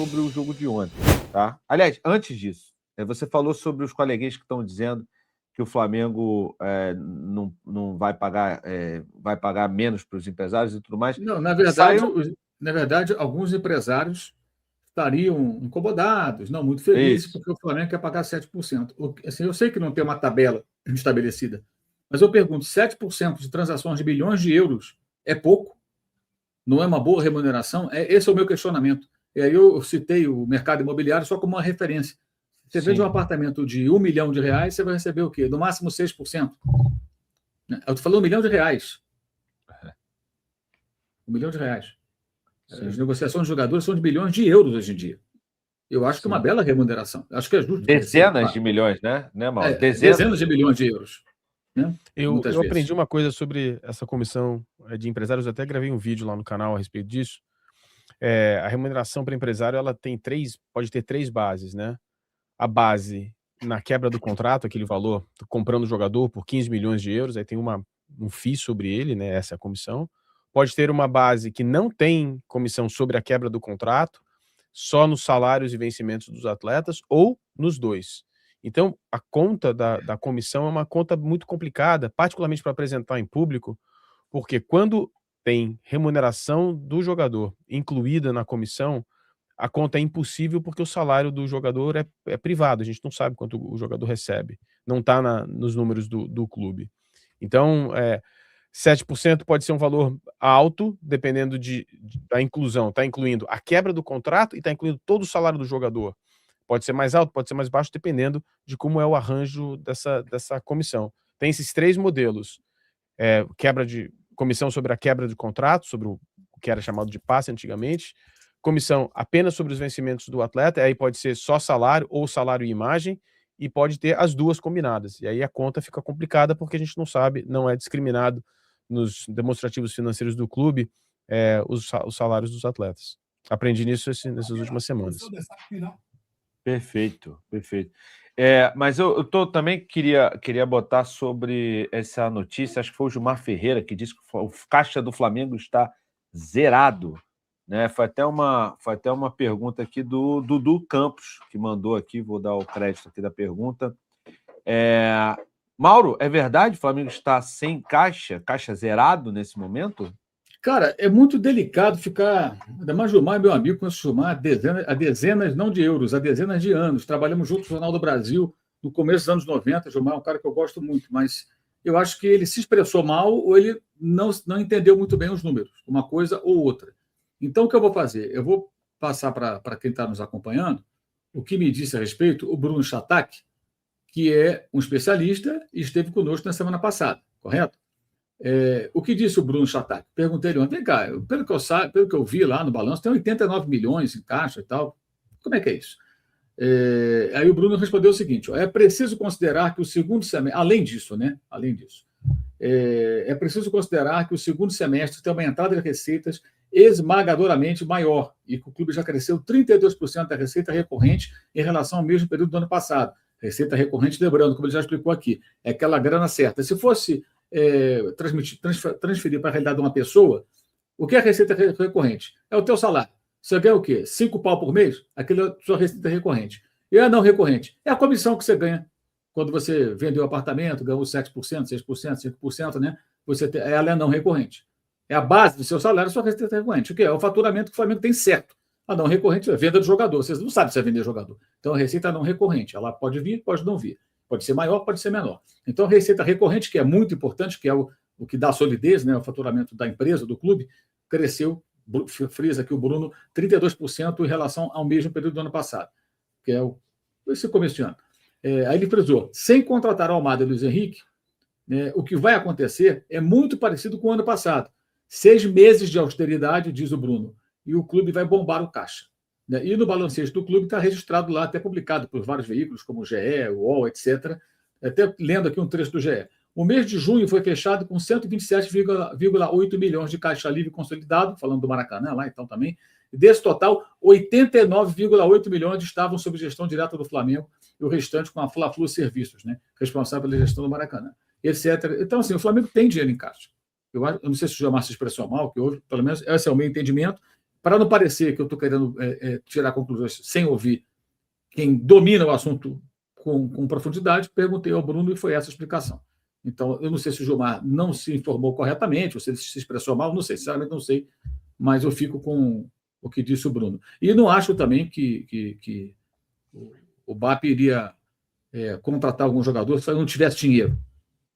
sobre o jogo de ontem, tá? Aliás, antes disso, você falou sobre os coleguinhas que estão dizendo que o Flamengo não vai pagar menos para os empresários e tudo mais. Não, na verdade, alguns empresários estariam incomodados, não muito felizes, Isso. porque o Flamengo quer pagar 7%. Assim, eu sei que não tem uma tabela estabelecida, mas eu pergunto: 7% de transações de bilhões de euros é pouco? Não é uma boa remuneração? Esse é o meu questionamento. E aí eu citei o mercado imobiliário só como uma referência. Você vende um apartamento de R$ 1 milhão, você vai receber o quê? No máximo 6%. Eu estou falando R$ 1 milhão. R$ 1 milhão. Sim. As negociações de jogadores são de bilhões de euros hoje em dia. Eu acho que é uma bela remuneração. Acho que é justo. Dezenas de milhões, né, Mauro? Dezenas de milhões de euros. Né? Eu aprendi uma coisa sobre essa comissão de empresários, eu até gravei um vídeo lá no canal a respeito disso. A remuneração para empresário ela pode ter três bases, né? A base na quebra do contrato, aquele valor, comprando o jogador por 15 milhões de euros, aí tem um FII sobre ele, né? Essa é a comissão. Pode ter uma base que não tem comissão sobre a quebra do contrato, só nos salários e vencimentos dos atletas, ou nos dois. Então, a conta da comissão é uma conta muito complicada, particularmente para apresentar em público, porque quando tem remuneração do jogador incluída na comissão, a conta é impossível porque o salário do jogador é privado, a gente não sabe quanto o jogador recebe, não está nos números do clube. Então, 7% pode ser um valor alto, dependendo da inclusão. Está incluindo a quebra do contrato e está incluindo todo o salário do jogador. Pode ser mais alto, pode ser mais baixo, dependendo de como é o arranjo dessa comissão. Tem esses três modelos. Comissão sobre a quebra de contrato, sobre o que era chamado de passe antigamente. Comissão apenas sobre os vencimentos do atleta, aí pode ser só salário ou salário e imagem, e pode ter as duas combinadas. E aí a conta fica complicada porque a gente não sabe, não é discriminado nos demonstrativos financeiros do clube os salários dos atletas. Aprendi nisso nessas últimas semanas. Perfeito. Mas eu também queria botar sobre essa notícia, acho que foi o Gilmar Ferreira que disse que o caixa do Flamengo está zerado. Né? Foi até uma pergunta aqui do Dudu Campos, que mandou aqui, vou dar o crédito aqui da pergunta. Mauro, é verdade? O Flamengo está sem caixa zerado nesse momento? Cara, é muito delicado ficar. Ainda mais Gilmar, meu amigo, conheço o Gilmar há dezenas, não de euros, há dezenas de anos. Trabalhamos juntos no Jornal do Brasil no começo dos anos 90. Gilmar é um cara que eu gosto muito, mas eu acho que ele se expressou mal ou ele não entendeu muito bem os números, uma coisa ou outra. Então, o que eu vou fazer? Eu vou passar para quem está nos acompanhando o que me disse a respeito o Bruno Chatac, que é um especialista e esteve conosco na semana passada, correto? O que disse o Bruno Chatac? Perguntei ele ontem, vem cá, pelo que eu vi lá no balanço, tem 89 milhões em caixa e tal. Como é que é isso? Aí o Bruno respondeu o seguinte: é preciso considerar que o segundo semestre, além disso, é preciso considerar que o segundo semestre tem uma entrada de receitas esmagadoramente maior e que o clube já cresceu 32% da receita recorrente em relação ao mesmo período do ano passado. Receita recorrente, lembrando, como ele já explicou aqui, é aquela grana certa. Se fosse transferir para a realidade de uma pessoa, o que é receita recorrente? É o teu salário. Você ganha o quê? 5 pau por mês? Aquilo é a sua receita recorrente. E a não recorrente? É a comissão que você ganha. Quando você vendeu o apartamento, ganhou 7%, 6%, 5%, né? Ela é não recorrente. É a base do seu salário, a sua receita recorrente. O que é? O faturamento que o Flamengo tem certo. A não recorrente é a venda do jogador. Vocês não sabem se é vender jogador. Então, a receita não recorrente. Ela pode vir, pode não vir. Pode ser maior, pode ser menor. Então, a receita recorrente, que é muito importante, que é o que dá solidez, né, o faturamento da empresa, do clube, cresceu, frisa aqui o Bruno, 32% em relação ao mesmo período do ano passado, que é esse começo de ano. Aí ele frisou, sem contratar Almada e Luiz Henrique, o que vai acontecer é muito parecido com o ano passado. 6 meses de austeridade, diz o Bruno, e o clube vai bombar o caixa. E no balancete do clube está registrado lá, até publicado por vários veículos, como o GE, o UOL, etc. Até lendo aqui um trecho do GE. O mês de junho foi fechado com 127,8 milhões de caixa livre consolidado, falando do Maracanã lá então também. E desse total, 89,8 milhões estavam sob gestão direta do Flamengo e o restante com a Fla-Flu Serviços, né, responsável pela gestão do Maracanã, etc. Então, assim, o Flamengo tem dinheiro em caixa. Eu não sei se o Gilmar se expressou mal, que houve, pelo menos esse é o meu entendimento. para não parecer que eu estou querendo tirar conclusões sem ouvir quem domina o assunto com profundidade, perguntei ao Bruno e foi essa a explicação. Então, eu não sei se o Gilmar não se informou corretamente, ou se ele se expressou mal, não sei, sinceramente não sei, mas eu fico com o que disse o Bruno. E não acho também que o BAP iria contratar algum jogador se não tivesse dinheiro.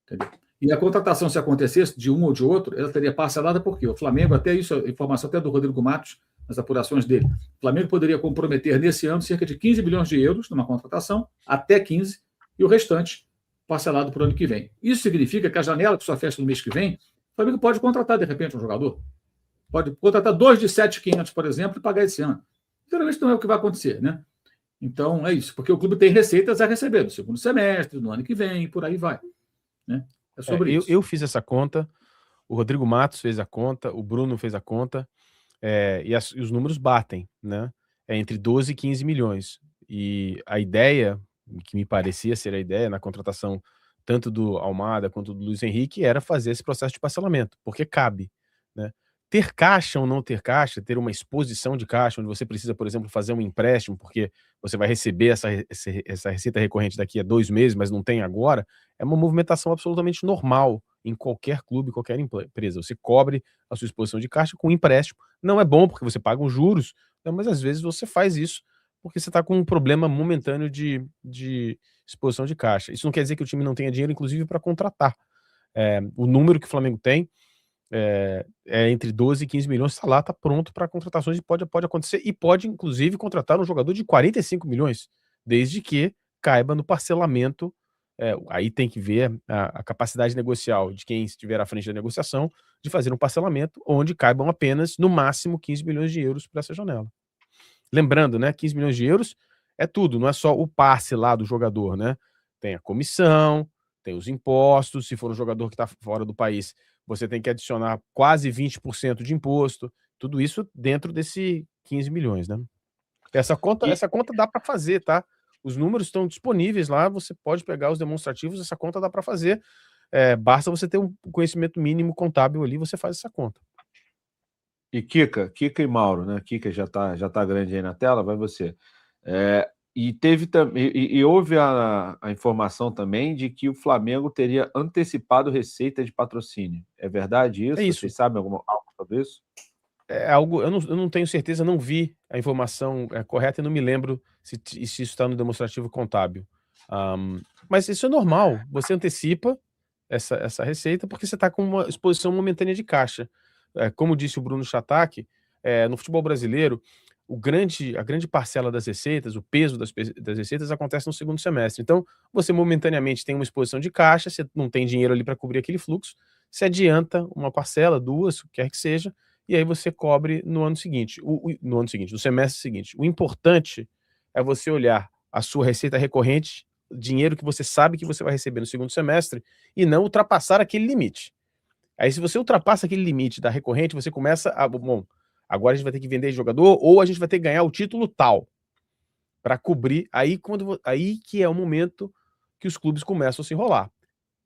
Entendeu? E a contratação, se acontecesse de um ou de outro, ela teria parcelada, porque o Flamengo, até isso, informação até do Rodrigo Matos, nas apurações dele, o Flamengo poderia comprometer nesse ano cerca de 15 bilhões de euros numa contratação, até 15, e o restante parcelado para o ano que vem. Isso significa que a janela que só fecha no mês que vem, o Flamengo pode contratar, de repente, um jogador. Pode contratar 2 de 7.500, por exemplo, e pagar esse ano. Geralmente não é o que vai acontecer, né? Então, é isso, porque o clube tem receitas a receber no segundo semestre, no ano que vem, por aí vai. Né? É sobre isso. Eu fiz essa conta, o Rodrigo Matos fez a conta, o Bruno fez a conta, e os números batem, né? É entre 12 e 15 milhões. E a ideia, que me parecia ser a ideia na contratação tanto do Almada quanto do Luiz Henrique, era fazer esse processo de parcelamento, porque cabe, né? Ter caixa ou não ter caixa, ter uma exposição de caixa, onde você precisa, por exemplo, fazer um empréstimo, porque você vai receber essa receita recorrente daqui a 2 meses, mas não tem agora, é uma movimentação absolutamente normal em qualquer clube, qualquer empresa. Você cobre a sua exposição de caixa com empréstimo. Não é bom, porque você paga os juros, né, mas às vezes você faz isso porque você está com um problema momentâneo de exposição de caixa. Isso não quer dizer que o time não tenha dinheiro, inclusive, para contratar. O número que o Flamengo tem é entre 12 e 15 milhões, está lá, está pronto para contratações e pode acontecer, e pode, inclusive, contratar um jogador de 45 milhões, desde que caiba no parcelamento. Aí tem que ver a capacidade negocial de quem estiver à frente da negociação de fazer um parcelamento onde caibam apenas, no máximo, 15 milhões de euros para essa janela. Lembrando, né, 15 milhões de euros é tudo, não é só o passe lá do jogador, né? Tem a comissão, tem os impostos, se for um jogador que está fora do país, você tem que adicionar quase 20% de imposto, tudo isso dentro desse 15 milhões, né? Essa conta dá para fazer, tá? Os números estão disponíveis lá, você pode pegar os demonstrativos, essa conta dá para fazer, basta você ter um conhecimento mínimo contábil ali, você faz essa conta. E Kika e Mauro, né? Kika já tá grande aí na tela, vai você. E teve também, e houve a informação também de que o Flamengo teria antecipado receita de patrocínio. É verdade isso? É isso. Vocês sabem algo sobre isso? É algo, eu não tenho certeza, não vi a informação correta e não me lembro se isso está no demonstrativo contábil. Mas isso é normal, você antecipa essa receita porque você está com uma exposição momentânea de caixa. Como disse o Bruno Chatac, no futebol brasileiro, a grande parcela das receitas, o peso das receitas acontece no segundo semestre. Então, você momentaneamente tem uma exposição de caixa, você não tem dinheiro ali para cobrir aquele fluxo, você adianta uma parcela, 2, o que quer que seja, e aí você cobre no ano seguinte, no semestre seguinte. O importante é você olhar a sua receita recorrente, dinheiro que você sabe que você vai receber no segundo semestre, e não ultrapassar aquele limite. Aí, se você ultrapassa aquele limite da recorrente, você começa a... Bom, agora a gente vai ter que vender jogador, ou a gente vai ter que ganhar o título tal, para cobrir. Aí que é o momento que os clubes começam a se enrolar.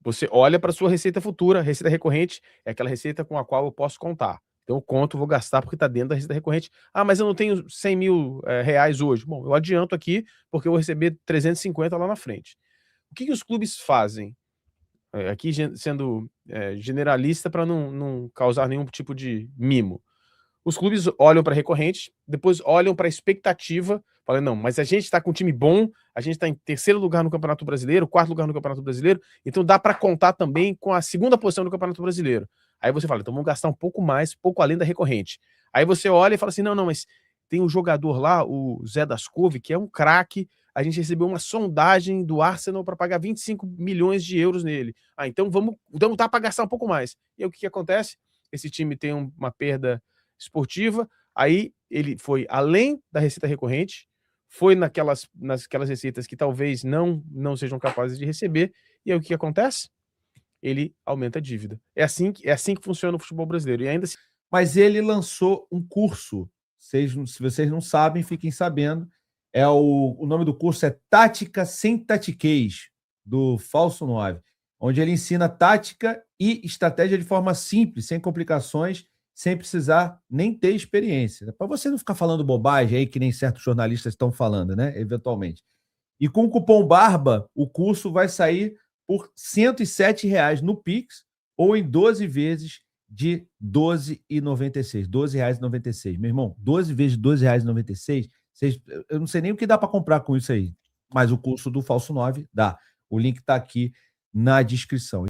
Você olha para a sua receita futura, receita recorrente é aquela receita com a qual eu posso contar. Então eu conto, vou gastar porque está dentro da receita recorrente. Mas eu não tenho 100 mil reais hoje. Bom, eu adianto aqui porque eu vou receber 350 lá na frente. O que os clubes fazem? Aqui sendo generalista para não causar nenhum tipo de mimo. Os clubes olham para a recorrente, depois olham para a expectativa, falam, não, mas a gente está com um time bom, a gente está em 3º lugar no Campeonato Brasileiro, 4º lugar no Campeonato Brasileiro, então dá para contar também com a 2ª posição do Campeonato Brasileiro. Aí você fala, então vamos gastar um pouco mais, pouco além da recorrente. Aí você olha e fala assim, não, mas tem um jogador lá, o Zé das Couve, que é um craque, a gente recebeu uma sondagem do Arsenal para pagar 25 milhões de euros nele. Então dá para gastar um pouco mais. E aí o que acontece? Esse time tem uma perda esportiva, aí ele foi além da receita recorrente, foi naquelas receitas que talvez não sejam capazes de receber, e aí o que acontece? Ele aumenta a dívida. É assim que funciona o futebol brasileiro. E ainda assim... Mas ele lançou um curso, se vocês não sabem, fiquem sabendo, o nome do curso é Tática Sem Tatiquez, do Falso 9, onde ele ensina tática e estratégia de forma simples, sem complicações, sem precisar nem ter experiência. Para você não ficar falando bobagem aí, que nem certos jornalistas estão falando, né? Eventualmente. E com o cupom BARBA, o curso vai sair por R$ 107 no Pix ou em 12 vezes de R$ 12,96. R$ 12,96. Meu irmão, 12 vezes de R$ 12,96, eu não sei nem o que dá para comprar com isso aí. Mas o curso do Falso 9 dá. O link está aqui na descrição.